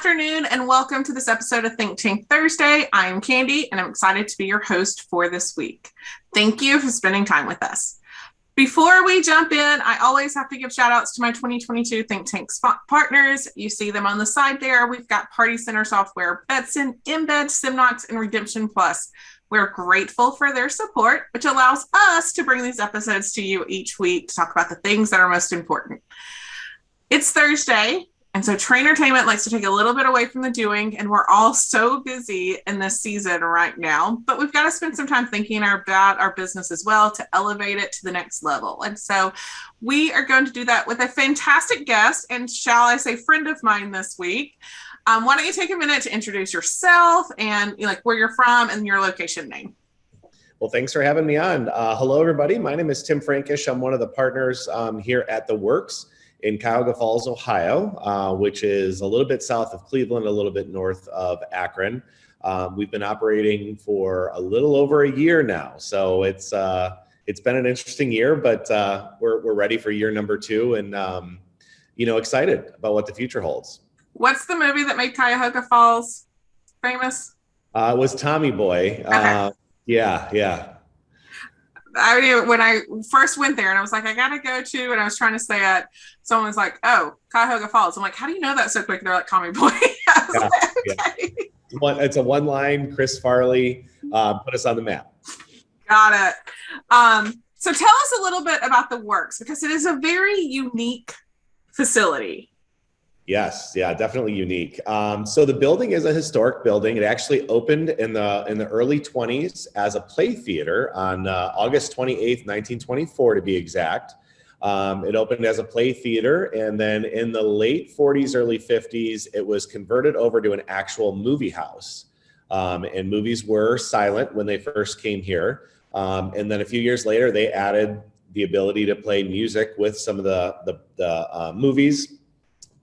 afternoon, and welcome to this episode of ThinkTank Thursday. I am Candy, and I'm excited to be your host for this week. Thank you for spending time with us. Before we jump in, I always have to give shout outs to my 2022 Think Tank partners. You see them on the side there. We've got Party Center Software, Betson, Embed, Simnox, and Redemption Plus. We're grateful for their support, which allows us to bring these episodes to you each week to talk about the things that are most important. It's Thursday, and so Trainertainment likes to take a little bit away from the doing, and we're all so busy in this season right now, but we've got to spend some time thinking about our business as well to elevate it to the next level. And so we are going to do that with a fantastic guest, and shall I say friend of mine this week. Why don't you take a minute to introduce yourself and where you're from and your location name? Well, thanks for having me on. Hello, everybody. My name is Tim Frankish. I'm one of the partners here at The Workz in Cuyahoga Falls, Ohio, which is a little bit south of Cleveland, a little bit north of Akron. We've been operating for a little over a year now. So it's been an interesting year, but we're ready for year number 2 and, excited about what the future holds. What's the movie that made Cuyahoga Falls famous? It was Tommy Boy. Okay. Yeah. When I first went there and I was like, I gotta go to, and I was trying to say it, someone was like, oh, Cuyahoga Falls. I'm like, how do you know that so quick? And they're like, Tommy Boy. I was like, okay. Yeah. It's a one line, Chris Farley, put us on the map. Got it. So tell us a little bit about The Workz, because it is a very unique facility. Yes, yeah, definitely unique. So the building is a historic building. It actually opened in the early 20s as a play theater on August 28th, 1924 to be exact. It opened as a play theater, and then in the late 40s, early 50s, it was converted over to an actual movie house. And movies were silent when they first came here. And then a few years later, they added the ability to play music with some of the movies.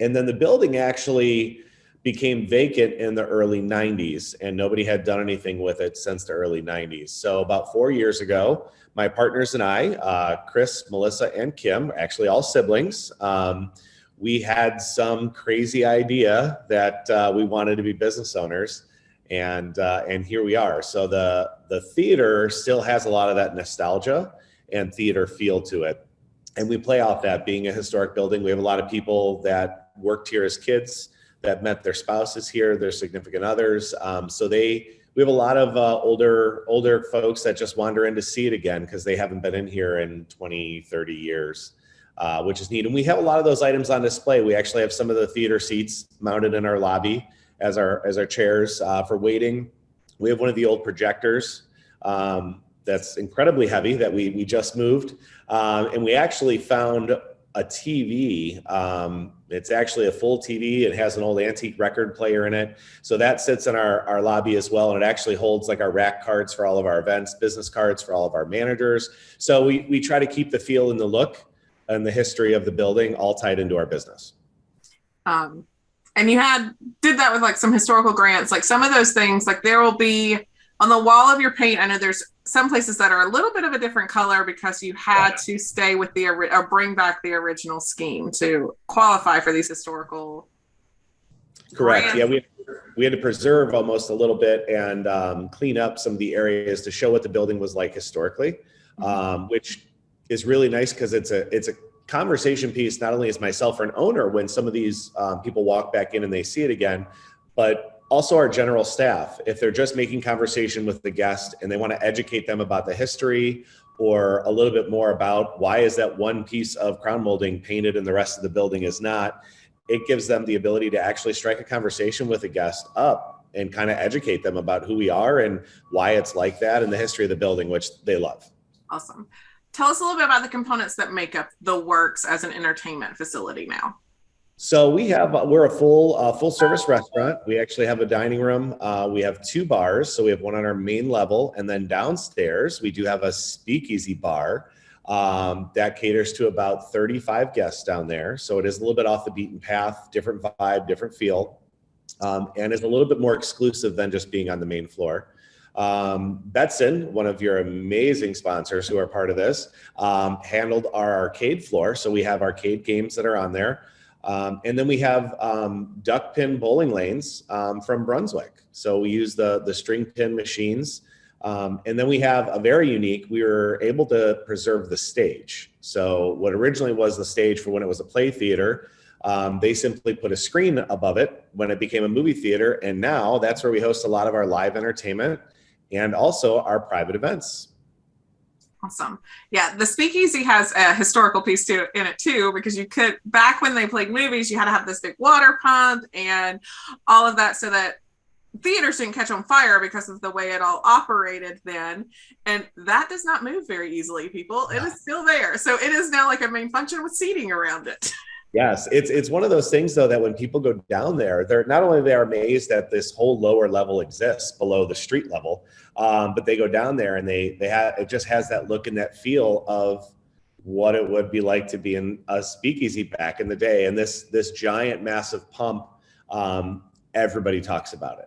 And then the building actually became vacant in the early 90s, and nobody had done anything with it since the early 90s. So about 4 years ago, my partners and I, Chris, Melissa, and Kim, actually all siblings, we had some crazy idea that we wanted to be business owners, and here we are. So the theater still has a lot of that nostalgia and theater feel to it. And we play off that being a historic building. We have a lot of people that worked here as kids that met their spouses here, their significant others. So we have a lot of older folks that just wander in to see it again because they haven't been in here in 20, 30 years, which is neat. And we have a lot of those items on display. We actually have some of the theater seats mounted in our lobby as our chairs for waiting. We have one of the old projectors that's incredibly heavy that we just moved. And we actually found a TV. It's actually a full TV. It has an old antique record player in it. So that sits in our lobby as well. And it actually holds like our rack cards for all of our events, business cards for all of our managers. So we try to keep the feel and the look and the history of the building all tied into our business. And you did that with like some historical grants, like some of those things, like there will be on the wall of your paint. I know there's some places that are a little bit of a different color because you had to stay with or bring back the original scheme to qualify for these historical. Correct. grants. Yeah, we had to preserve almost a little bit and clean up some of the areas to show what the building was like historically, which is really nice because it's a conversation piece, not only as myself or an owner when some of these people walk back in and they see it again, but also our general staff. If they're just making conversation with the guest and they want to educate them about the history or a little bit more about why is that one piece of crown molding painted and the rest of the building is not, it gives them the ability to actually strike a conversation with a guest up and kind of educate them about who we are and why it's like that and the history of the building, which they love. Awesome. Tell us a little bit about the components that make up The Workz as an entertainment facility now. So we're a full service restaurant. We actually have a dining room. We have 2 bars. So we have one on our main level, and then downstairs we do have a speakeasy bar that caters to about 35 guests down there. So it is a little bit off the beaten path, different vibe, different feel, and is a little bit more exclusive than just being on the main floor. Betson, one of your amazing sponsors who are part of this, handled our arcade floor. So we have arcade games that are on there. And then we have duck pin bowling lanes from Brunswick. So we use the string pin machines. And then we have a very unique, we were able to preserve the stage. So what originally was the stage for when it was a play theater, they simply put a screen above it when it became a movie theater. And now that's where we host a lot of our live entertainment and also our private events. Awesome. Yeah, the speakeasy has a historical piece in it too, because you could, back when they played movies, you had to have this big water pump and all of that so that theaters didn't catch on fire because of the way it all operated then. And that does not move very easily, people. It is still there. So it is now like a main function with seating around it. Yes, it's one of those things though that when people go down there, they're not only they're amazed that this whole lower level exists below the street level, but they go down there and they have, it just has that look and that feel of what it would be like to be in a speakeasy back in the day. And this giant massive pump, everybody talks about it.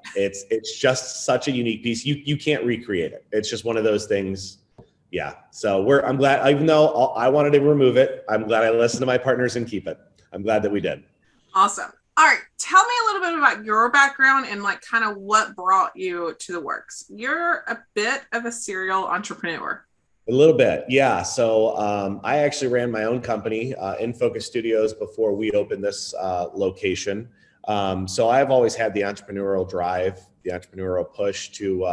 It's just such a unique piece. You can't recreate it. It's just one of those things. Yeah. So I'm glad, even though I wanted to remove it, I'm glad I listened to my partners and keep it. I'm glad that we did. Awesome. All right. Tell me a little bit about your background and like kind of what brought you to the Workz. You're a bit of a serial entrepreneur. A little bit. Yeah. So I actually ran my own company, In Focus Studios, before we opened this location. So I've always had the entrepreneurial drive, the entrepreneurial push to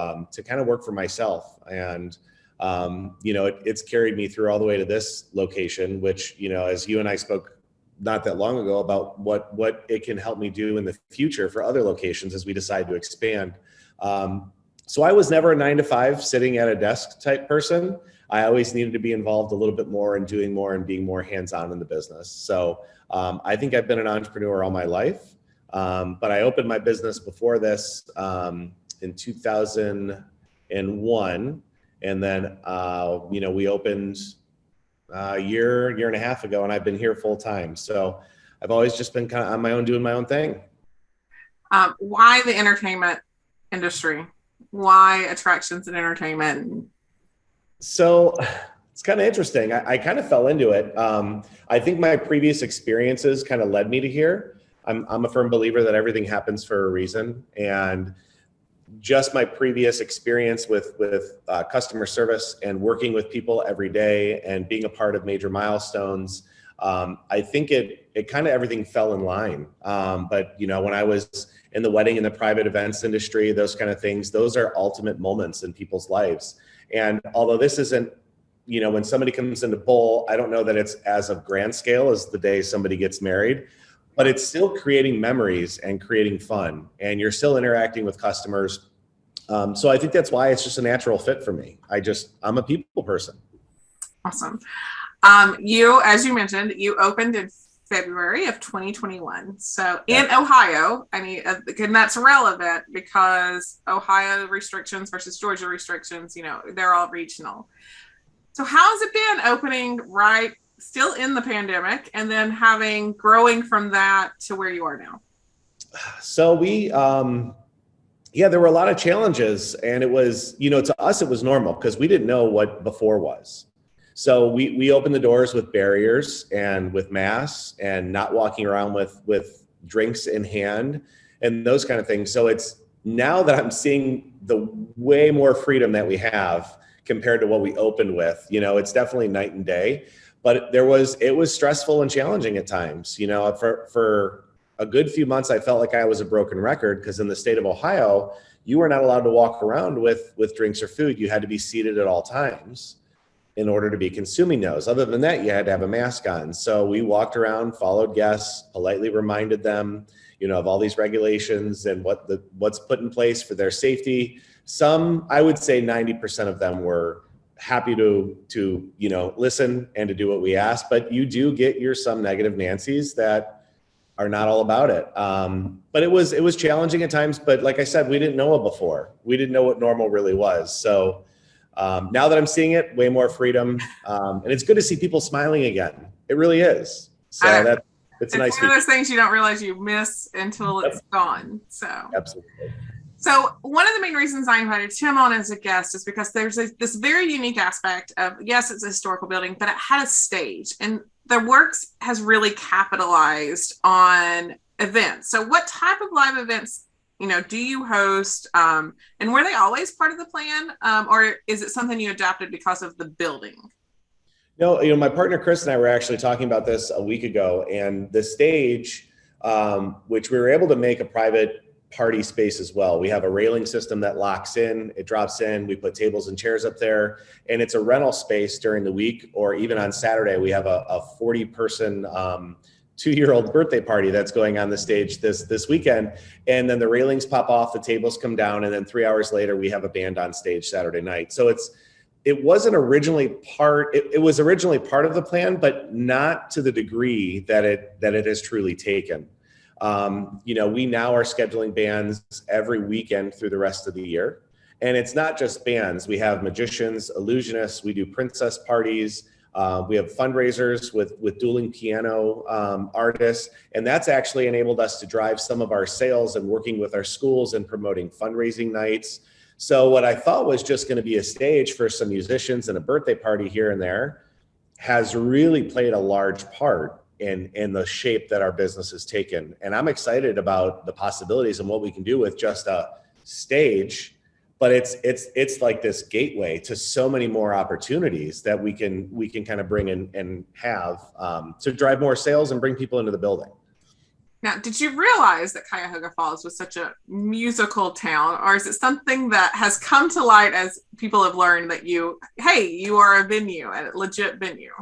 kind of work for myself. And, it's carried me through all the way to this location, which, as you and I spoke not that long ago about what it can help me do in the future for other locations as we decide to expand. So I was never a 9-to-5 sitting at a desk type person. I always needed to be involved a little bit more and doing more and being more hands-on in the business. So I think I've been an entrepreneur all my life. But I opened my business before this in 2001. And then, we opened a year and a half ago, and I've been here full time. So I've always just been kind of on my own, doing my own thing. Why the entertainment industry? Why attractions and entertainment? So it's kind of interesting. I kind of fell into it. I think my previous experiences kind of led me to here. I'm a firm believer that everything happens for a reason. And just my previous experience with customer service and working with people every day and being a part of major milestones, I think it kind of everything fell in line. But when I was in the wedding and the private events industry, those kind of things, those are ultimate moments in people's lives. And although this isn't, when somebody comes into bowl, I don't know that it's as of grand scale as the day somebody gets married, but it's still creating memories and creating fun, and you're still interacting with customers. So I think that's why it's just a natural fit for me. I'm a people person. Awesome. You, as you mentioned, you opened in February of 2021. So in Ohio, and that's relevant because Ohio restrictions versus Georgia restrictions, they're all regional. So how has it been opening still in the pandemic, and then growing from that to where you are now? So we, there were a lot of challenges, and it was, to us, it was normal because we didn't know what before was. So we opened the doors with barriers and with masks and not walking around with drinks in hand and those kind of things. So it's now that I'm seeing the way more freedom that we have compared to what we opened with, it's definitely night and day. But it was stressful and challenging at times. For a good few months, I felt like I was a broken record because in the state of Ohio, you were not allowed to walk around with drinks or food. You had to be seated at all times in order to be consuming those. Other than that, you had to have a mask on. So we walked around, followed guests, politely reminded them, of all these regulations and what's put in place for their safety. Some, I would say 90% of them were happy to listen and to do what we asked, but you do get some negative Nancys that are not all about it. But it was challenging at times, but like I said, we didn't know it before. We didn't know what normal really was. So now that I'm seeing it, way more freedom. And it's good to see people smiling again. It really is. So it's nice. It's one of those things you don't realize you miss until it's gone. So absolutely. So one of the main reasons I invited Tim on as a guest is because there's this very unique aspect of, yes, it's a historical building, but it had a stage. And the Workz has really capitalized on events. So what type of live events, do you host? And were they always part of the plan? Or is it something you adapted because of the building? No, my partner Chris and I were actually talking about this a week ago, and the stage, which we were able to make a private party space as well. We have a railing system that locks in, it drops in, we put tables and chairs up there, and it's a rental space during the week, or even on Saturday, we have a 40-person 2-year-old birthday party that's going on the stage this weekend. And then the railings pop off, the tables come down, and then 3 hours later, we have a band on stage Saturday night. So it wasn't originally it was originally part of the plan, but not to the degree that it has truly taken. We now are scheduling bands every weekend through the rest of the year. And it's not just bands. We have magicians, illusionists, we do princess parties, we have fundraisers with dueling piano artists. And that's actually enabled us to drive some of our sales and working with our schools and promoting fundraising nights. So what I thought was just going to be a stage for some musicians and a birthday party here and there has really played a large part in the shape that our business has taken. And I'm excited about the possibilities and what we can do with just a stage, but it's like this gateway to so many more opportunities that we can kind of bring in and have to drive more sales and bring people into the building. Now, did you realize that Cuyahoga Falls was such a musical town, or is it something that has come to light as people have learned that you are a venue, a legit venue?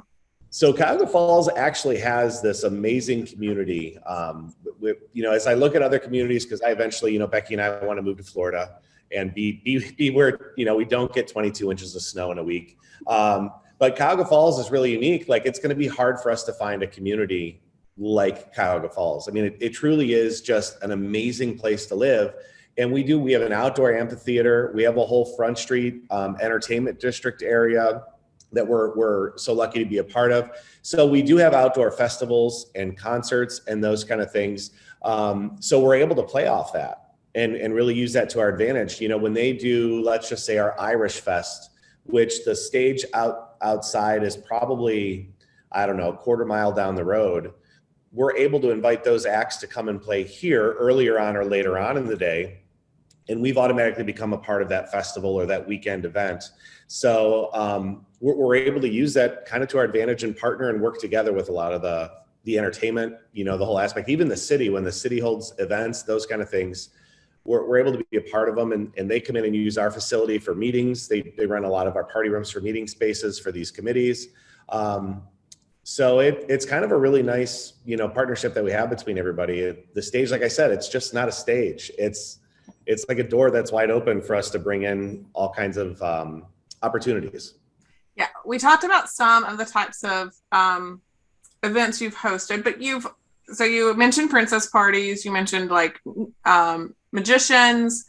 So Cuyahoga Falls actually has this amazing community. As I look at other communities, because I eventually, Becky and I want to move to Florida and be where, we don't get 22 inches of snow in a week. But Cuyahoga Falls is really unique. Like, it's going to be hard for us to find a community like Cuyahoga Falls. I mean, it truly is just an amazing place to live. And we have an outdoor amphitheater. We have a whole Front Street entertainment district area that we're so lucky to be a part of. So we do have outdoor festivals and concerts and those kind of things. So we're able to play off that and really use that to our advantage. When they do, let's just say, our Irish Fest, which the stage outside is probably, a quarter mile down the road, we're able to invite those acts to come and play here earlier on or later on in the day. And we've automatically become a part of that festival or that weekend event. So we're able to use that kind of to our advantage and partner and work together with a lot of the entertainment, the whole aspect, even the city, when the city holds events, those kind of things, we're able to be a part of them. And they come in and use our facility for meetings. They run a lot of our party rooms for meeting spaces for these committees. So it's kind of a really nice, partnership that we have between everybody. The stage, like I said, it's just not a stage. It's like a door that's wide open for us to bring in all kinds of opportunities. Yeah, we talked about some of the types of events you've hosted, but you mentioned princess parties, you mentioned like magicians,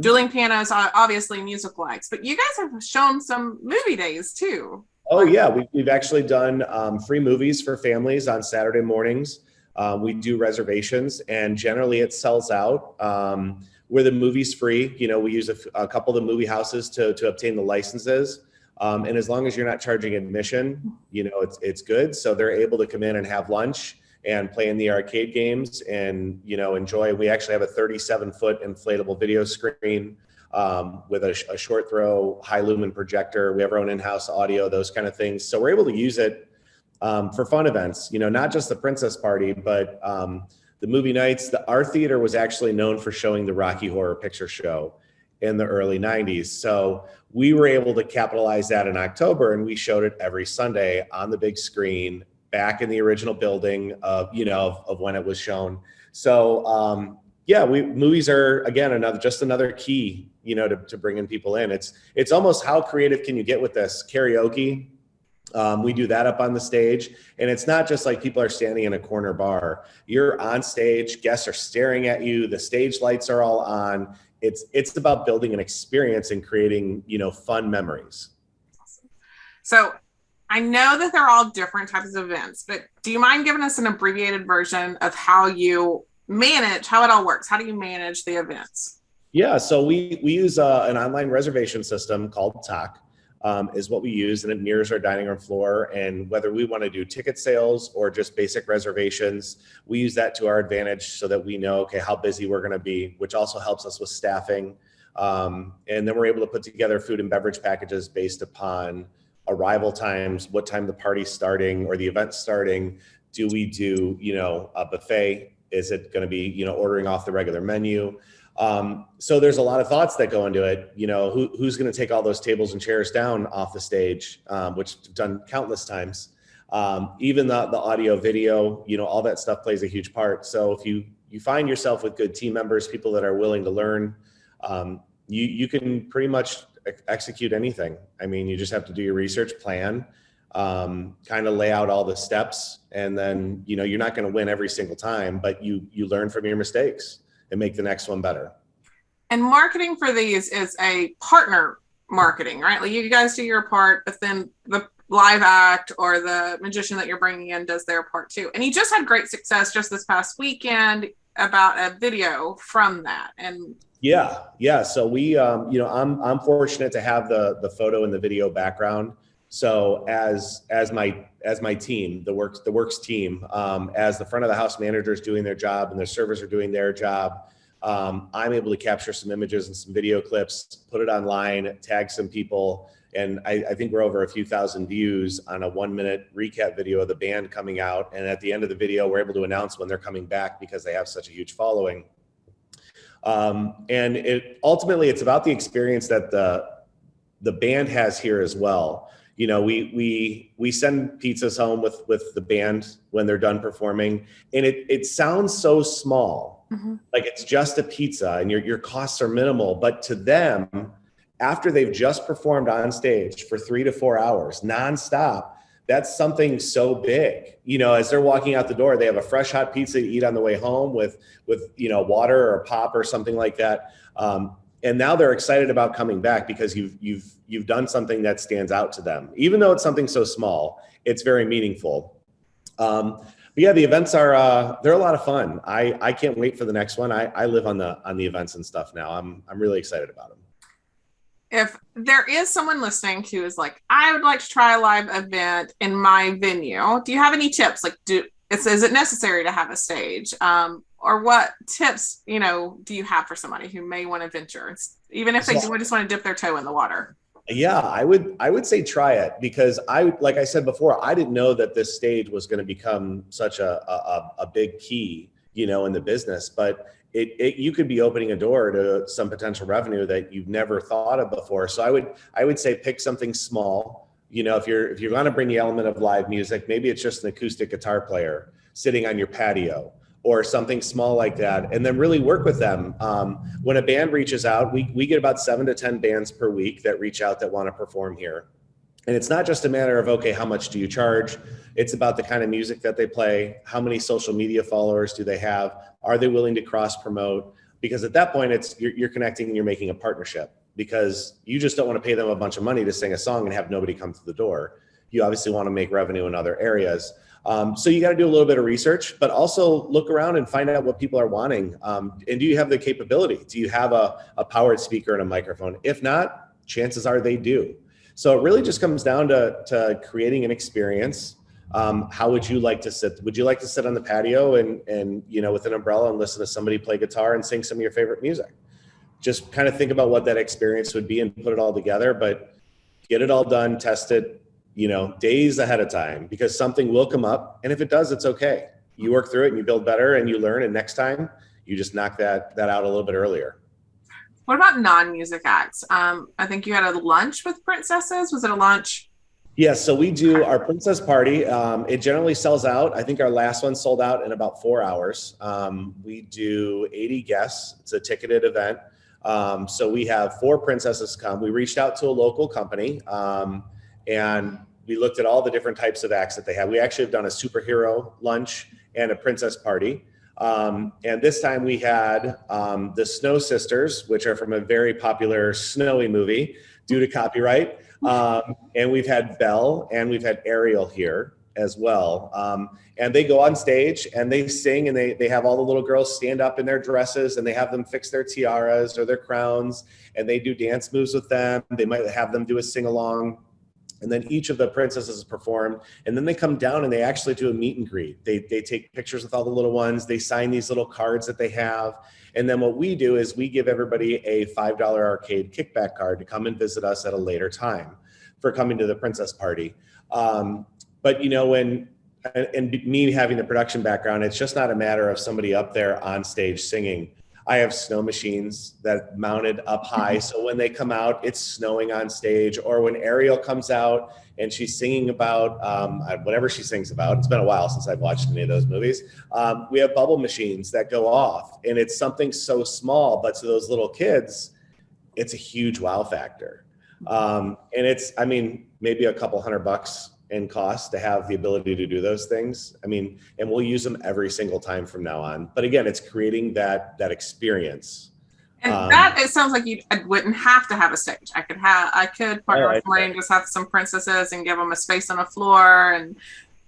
dueling pianos, obviously musical acts, but you guys have shown some movie days too. Oh yeah, we've actually done free movies for families on Saturday mornings. We do reservations, and generally it sells out. Where the movie's free, we use a couple of the movie houses to obtain the licenses. And as long as you're not charging admission, it's good. So they're able to come in and have lunch and play in the arcade games and, enjoy. We actually have a 37-foot inflatable video screen with a short throw, high lumen projector. We have our own in-house audio, those kind of things. So we're able to use it for fun events, not just the princess party, but the movie nights. Our theater was actually known for showing the Rocky Horror Picture Show in the early 90s. So we were able to capitalize that in October, and we showed it every Sunday on the big screen back in the original building of when it was shown. So movies are, again, another key, to bringing people in. It's almost, how creative can you get with this? Karaoke. We do that up on the stage, and it's not just like people are standing in a corner bar. You're on stage, guests are staring at you, the stage lights are all on. It's about building an experience and creating, fun memories. Awesome. So I know that they're all different types of events, but do you mind giving us an abbreviated version of how you manage, how it all works? How do you manage the events? Yeah, so we use an online reservation system called Talk. is what we use, and it mirrors our dining room floor. And whether we want to do ticket sales or just basic reservations, we use that to our advantage so that we know, okay, how busy we're going to be, which also helps us with staffing. And then we're able to put together food and beverage packages based upon arrival times, what time the party's starting or the event's starting. Do we do, a buffet? Is it going to be, ordering off the regular menu? So there's a lot of thoughts that go into it. Who's going to take all those tables and chairs down off the stage, which I've done countless times. Even the audio, video, all that stuff plays a huge part. So if you find yourself with good team members, people that are willing to learn, you can pretty much execute anything. I mean, you just have to do your research, plan, kind of lay out all the steps, and then, you're not going to win every single time, but you learn from your mistakes and make the next one better. And marketing for these is a partner marketing, right? Like you guys do your part, but then the live act or the magician that you're bringing in does their part too. And you just had great success just this past weekend about a video from that. And yeah. So we, I'm fortunate to have the photo and the video background. So as my team, the Workz team, as the front of the house managers doing their job and the servers are doing their job, I'm able to capture some images and some video clips, put it online, tag some people. And I think we're over a few thousand views on a 1-minute recap video of the band coming out. And at the end of the video, we're able to announce when they're coming back because they have such a huge following. And ultimately it's about the experience that the band has here as well. We send pizzas home with the band when they're done performing, and it sounds so small, like it's just a pizza and your costs are minimal, but to them, after they've just performed on stage for 3 to 4 hours nonstop, that's something so big. As they're walking out the door, they have a fresh hot pizza to eat on the way home with water or pop or something like that. And now they're excited about coming back because you've done something that stands out to them. Even though it's something so small, it's very meaningful. But yeah, the events are they're a lot of fun. I can't wait for the next one. I live on the events and stuff now. I'm really excited about them. If there is someone listening who is like, I would like to try a live event in my venue, do you have any tips? Like, is it necessary to have a stage? Or what tips, do you have for somebody who may want to venture, even if they just want to dip their toe in the water? Yeah, I would say try it, because like I said before, I didn't know that this stage was going to become such a big key, in the business, but you could be opening a door to some potential revenue that you've never thought of before. So I would say pick something small. If you're going to bring the element of live music, maybe it's just an acoustic guitar player sitting on your patio or something small like that, and then really work with them. When a band reaches out, we get about 7 to 10 bands per week that reach out that want to perform here. And it's not just a matter of, okay, how much do you charge? It's about the kind of music that they play. How many social media followers do they have? Are they willing to cross promote? Because at that point, you're connecting and you're making a partnership, because you just don't want to pay them a bunch of money to sing a song and have nobody come through the door. You obviously want to make revenue in other areas. So you got to do a little bit of research, but also look around and find out what people are wanting. And do you have the capability? Do you have a powered speaker and a microphone? If not, chances are they do. So it really just comes down to creating an experience. How would you like to sit? Would you like to sit on the patio and with an umbrella and listen to somebody play guitar and sing some of your favorite music? Just kind of think about what that experience would be and put it all together, but get it all done, test it, days ahead of time, because something will come up. And if it does, it's okay. You work through it and you build better and you learn. And next time you just knock that out a little bit earlier. What about non-music acts? I think you had a lunch with princesses. Was it a lunch? Yeah, so we do our princess party. It generally sells out. I think our last one sold out in about 4 hours. We do 80 guests. It's a ticketed event. So we have 4 princesses come. We reached out to a local company and we looked at all the different types of acts that they have. We actually have done a superhero lunch and a princess party. And this time we had the Snow Sisters, which are from a very popular Snowy movie due to copyright. And we've had Belle and we've had Ariel here. as well. And they go on stage and they sing, and they have all the little girls stand up in their dresses, and they have them fix their tiaras or their crowns, and they do dance moves with them. They might have them do a sing along. And then each of the princesses perform, and then they come down and they actually do a meet and greet. They take pictures with all the little ones. They sign these little cards that they have. And then what we do is we give everybody a $5 arcade kickback card to come and visit us at a later time for coming to the princess party. But and me having the production background, it's just not a matter of somebody up there on stage singing. I have snow machines that mounted up high. So when they come out, it's snowing on stage. Or when Ariel comes out and she's singing about whatever she sings about, it's been a while since I've watched any of those movies. We have bubble machines that go off, and it's something so small, but to those little kids, it's a huge wow factor. And it's, maybe a couple $100 in cost to have the ability to do those things. And we'll use them every single time from now on. But again, it's creating that experience. And it sounds like I wouldn't have to have a stage. I could partner with somebody and just have some princesses and give them a space on the floor and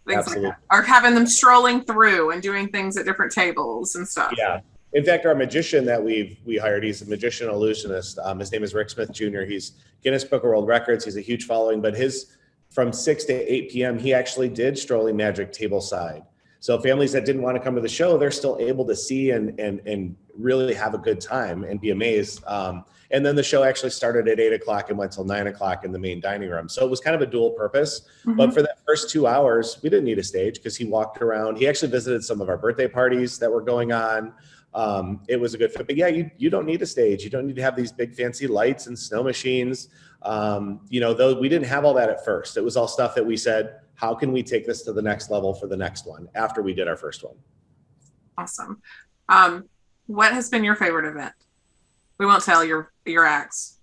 things Absolutely. like that. Or having them strolling through and doing things at different tables and stuff. Yeah. In fact, our magician that we hired, he's a magician illusionist. His name is Rick Smith Jr. He's Guinness Book of World Records. He's a huge following, but from 6 to 8 p.m., he actually did strolling magic tableside. So families that didn't want to come to the show, they're still able to see and really have a good time and be amazed. And then the show actually started at 8 o'clock and went till 9 o'clock in the main dining room. So it was kind of a dual purpose. Mm-hmm. But for that first 2 hours, we didn't need a stage because he walked around. He actually visited some of our birthday parties that were going on. It was a good fit. But yeah, you don't need a stage. You don't need to have these big fancy lights and snow machines. Though we didn't have all that at first. It was all stuff that we said, how can we take this to the next level for the next one after we did our first one? Awesome. What has been your favorite event? We won't tell your acts.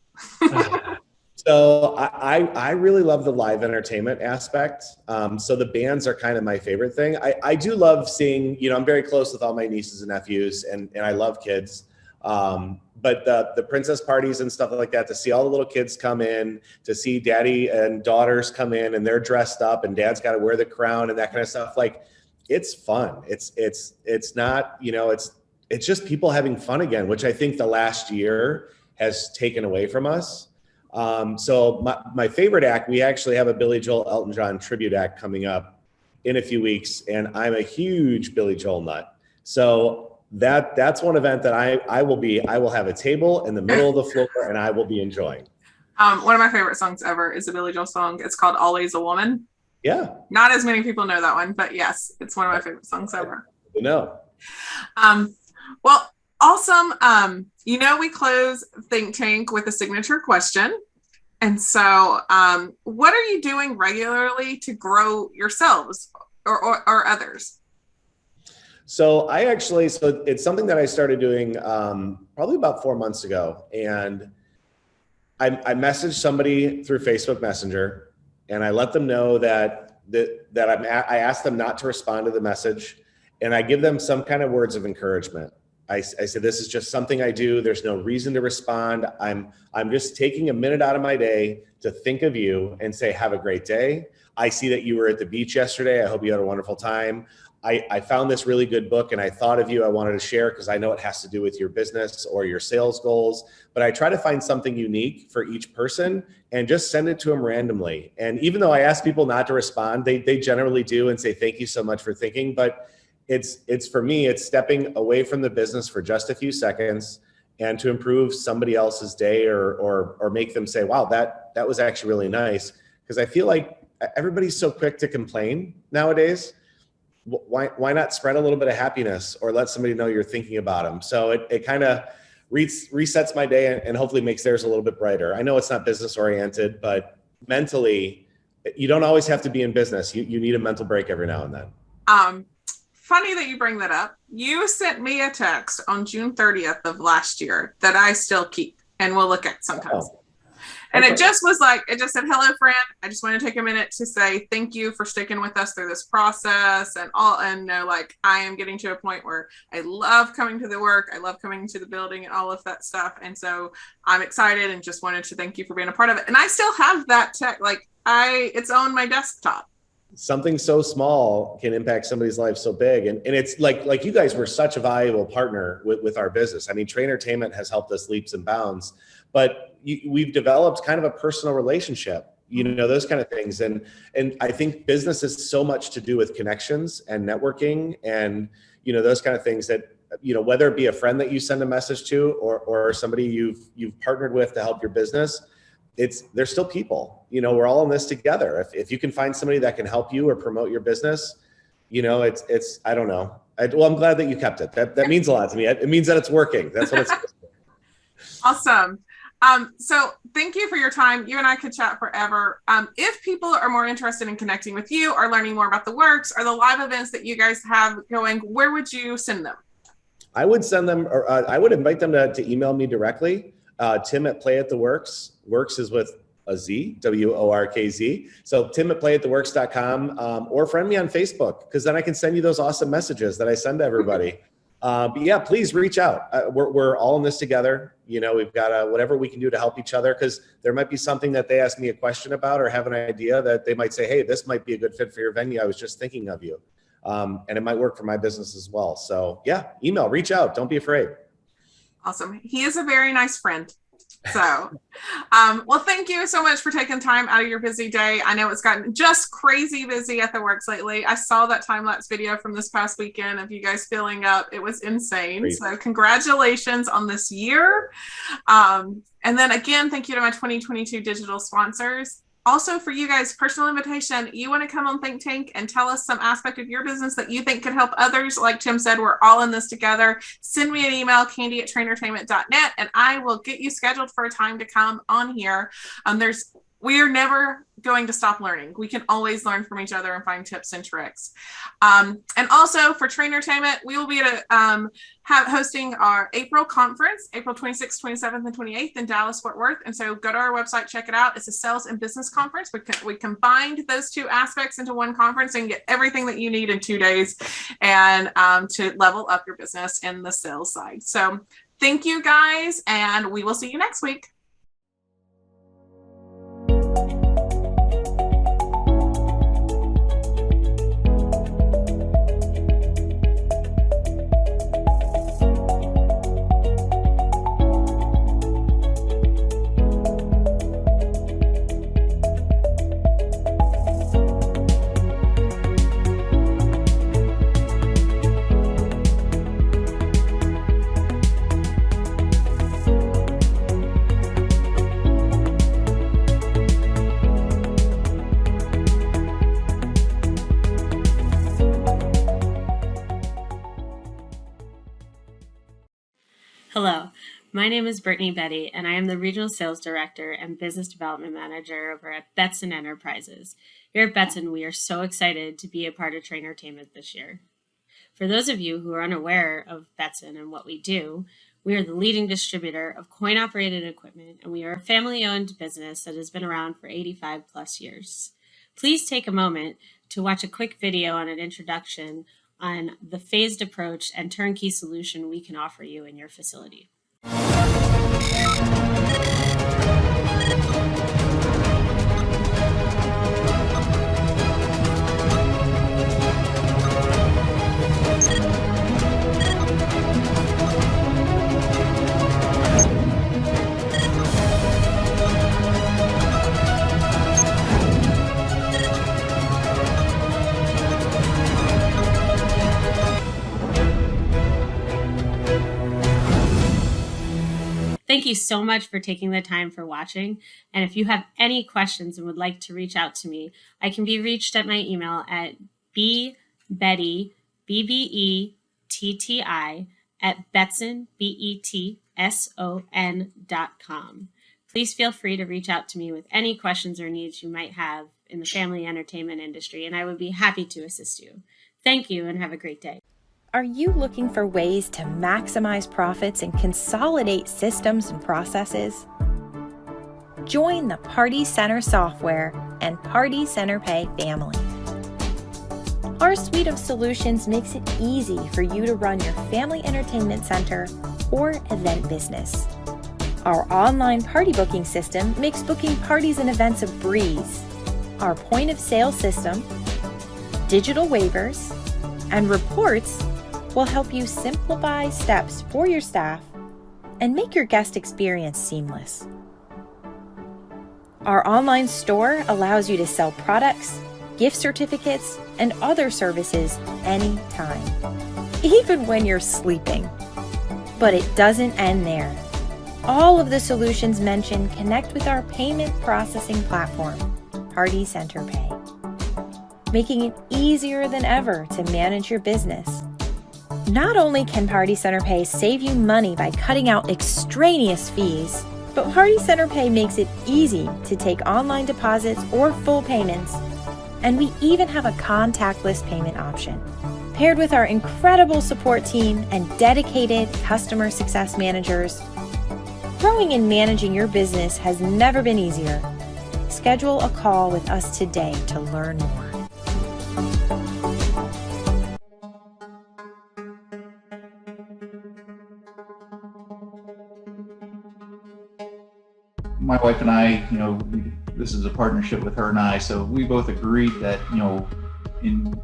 So I really love the live entertainment aspect. So the bands are kind of my favorite thing. I do love seeing, I'm very close with all my nieces and nephews, and I love kids. But the princess parties and stuff like that, to see all the little kids come in, to see daddy and daughters come in and they're dressed up and dad's got to wear the crown and that kind of stuff. Like, it's fun. It's not, it's just people having fun again, which I think the last year has taken away from us. So my favorite act, we actually have a Billy Joel Elton John tribute act coming up in a few weeks, and I'm a huge Billy Joel nut. So that's one event that I will have a table in the middle of the floor and I will be enjoying. One of my favorite songs ever is a Billy Joel song. It's called Always a Woman. Yeah. Not as many people know that one, but yes, it's one of my favorite songs ever. Well, awesome. We close Think Tank with a signature question. And so what are you doing regularly to grow yourselves or others? So it's something that I started doing probably about 4 months ago. And I messaged somebody through Facebook Messenger, and I let them know that I asked them not to respond to the message, and I give them some kind of words of encouragement. I said, this is just something I do. There's no reason to respond. I'm just taking a minute out of my day to think of you and say, have a great day. I see that you were at the beach yesterday. I hope you had a wonderful time. I found this really good book and I thought of you. I wanted to share because I know it has to do with your business or your sales goals, but I try to find something unique for each person and just send it to them randomly. And even though I ask people not to respond, they generally do and say, thank you so much for thinking. But it's for me, it's stepping away from the business for just a few seconds and to improve somebody else's day or make them say, wow, that was actually really nice. Because I feel like everybody's so quick to complain nowadays. Why not spread a little bit of happiness or let somebody know you're thinking about them? So it kind of resets my day and hopefully makes theirs a little bit brighter. I know it's not business oriented, but mentally, you don't always have to be in business. You need a mental break every now and then. Funny that you bring that up. You sent me a text on June 30th of last year that I still keep and will look at sometimes. Oh. And it just said, hello, friend. I just want to take a minute to say thank you for sticking with us through this process I am getting to a point where I love coming to the work. I love coming to the building and all of that stuff. And so I'm excited and just wanted to thank you for being a part of it. And I still have that tech. It's on my desktop. something so small can impact somebody's life so big. And it's like you guys were such a valuable partner with our business. I mean, Trainertainment has helped us leaps and bounds, but we've developed kind of a personal relationship, those kind of things. And I think business is so much to do with connections and networking and, those kind of things that, whether it be a friend that you send a message to or somebody you've partnered with to help your business, they're still people. We're all in this together. If you can find somebody that can help you or promote your business, it's I don't know. I'm glad that you kept it. That means a lot to me. It means that it's working. That's what it's. Awesome. So thank you for your time. You and I could chat forever. If people are more interested in connecting with you or learning more about the Workz or the live events that you guys have going, where would you send them? I would send them, or I would invite them to email me directly. Tim at Play at the Workz. Workz is with a Z, WORKZ. So Tim at playattheworkz.com, or friend me on Facebook, because then I can send you those awesome messages that I send to everybody. But yeah, please reach out. We're all in this together. We've got whatever we can do to help each other, because there might be something that they ask me a question about or have an idea that they might say, hey, this might be a good fit for your venue. I was just thinking of you. And it might work for my business as well. So yeah, email, reach out. Don't be afraid. Awesome. He is a very nice friend. So, well, thank you so much for taking time out of your busy day. I know it's gotten just crazy busy at the Workz lately. I saw that time-lapse video from this past weekend of you guys filling up. It was insane. Great. So congratulations on this year. And then again, thank you to my 2022 digital sponsors. Also, for you guys, personal invitation, you want to come on Think Tank and tell us some aspect of your business that you think could help others. Like Tim said, we're all in this together. Send me an email, candy@trainertainment.net, and I will get you scheduled for a time to come on here. We are never going to stop learning. We can always learn from each other and find tips and tricks. And also for Trainertainment, we will be hosting our April conference, April 26th, 27th, and 28th in Dallas, Fort Worth. And so go to our website, check it out. It's a sales and business conference. We combined those two aspects into one conference and get everything that you need in 2 days and to level up your business in the sales side. So thank you guys, and we will see you next week. Hello, my name is Brittany Betty, and I am the Regional Sales Director and Business Development Manager over at Betson Enterprises. Here at Betson, we are so excited to be a part of Trainertainment this year. For those of you who are unaware of Betson and what we do, we are the leading distributor of coin-operated equipment, and we are a family-owned business that has been around for 85 plus years. Please take a moment to watch a quick video on an introduction on the phased approach and turnkey solution we can offer you in your facility. Thank you so much for taking the time for watching. And if you have any questions and would like to reach out to me, I can be reached at my email at bbetty, BBETTI, at Betson, BETSON.com. Please feel free to reach out to me with any questions or needs you might have in the family entertainment industry, and I would be happy to assist you. Thank you and have a great day. Are you looking for ways to maximize profits and consolidate systems and processes? Join the Party Center Software and Party Center Pay family. Our suite of solutions makes it easy for you to run your family entertainment center or event business. Our online party booking system makes booking parties and events a breeze. Our point of sale system, digital waivers, and reports will help you simplify steps for your staff and make your guest experience seamless. Our online store allows you to sell products, gift certificates, and other services anytime, even when you're sleeping. But it doesn't end there. All of the solutions mentioned connect with our payment processing platform, Party Center Pay, making it easier than ever to manage your business. Not only can Party Center Pay save you money by cutting out extraneous fees, but Party Center Pay makes it easy to take online deposits or full payments, and we even have a contactless payment option. Paired with our incredible support team and dedicated customer success managers, growing and managing your business has never been easier. Schedule a call with us today to learn more. My wife and I, this is a partnership with her and I, so we both agreed that, in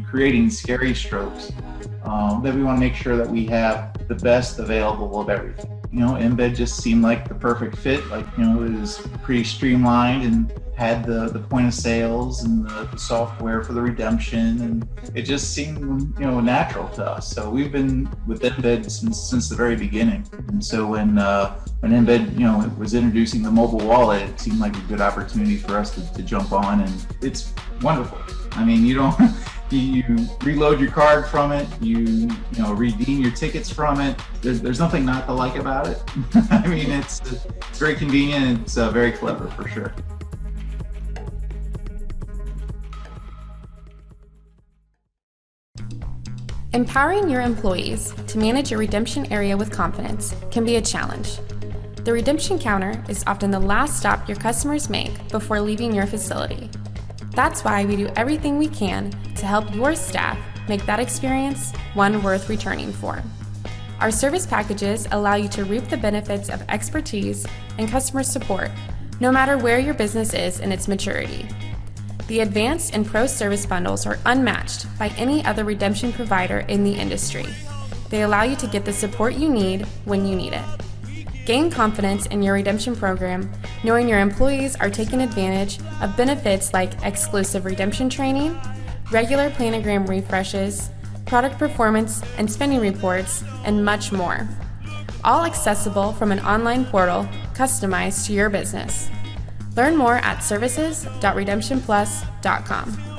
creating Scary Strokes, that we want to make sure that we have the best available of everything. Embed just seemed like the perfect fit. It was pretty streamlined and had the point of sales and the software for the redemption, and it just seemed, natural to us. So we've been with Embed since the very beginning. And so when Embed, was introducing the mobile wallet, it seemed like a good opportunity for us to jump on, and it's wonderful. I mean, you reload your card from it, you redeem your tickets from it. There's nothing not to like about it. I mean, it's very convenient. It's very clever for sure. Empowering your employees to manage your redemption area with confidence can be a challenge. The redemption counter is often the last stop your customers make before leaving your facility. That's why we do everything we can to help your staff make that experience one worth returning for. Our service packages allow you to reap the benefits of expertise and customer support, no matter where your business is in its maturity. The Advanced and Pro service bundles are unmatched by any other redemption provider in the industry. They allow you to get the support you need when you need it. Gain confidence in your redemption program, knowing your employees are taking advantage of benefits like exclusive redemption training, regular planogram refreshes, product performance and spending reports, and much more. All accessible from an online portal customized to your business. Learn more at services.redemptionplus.com.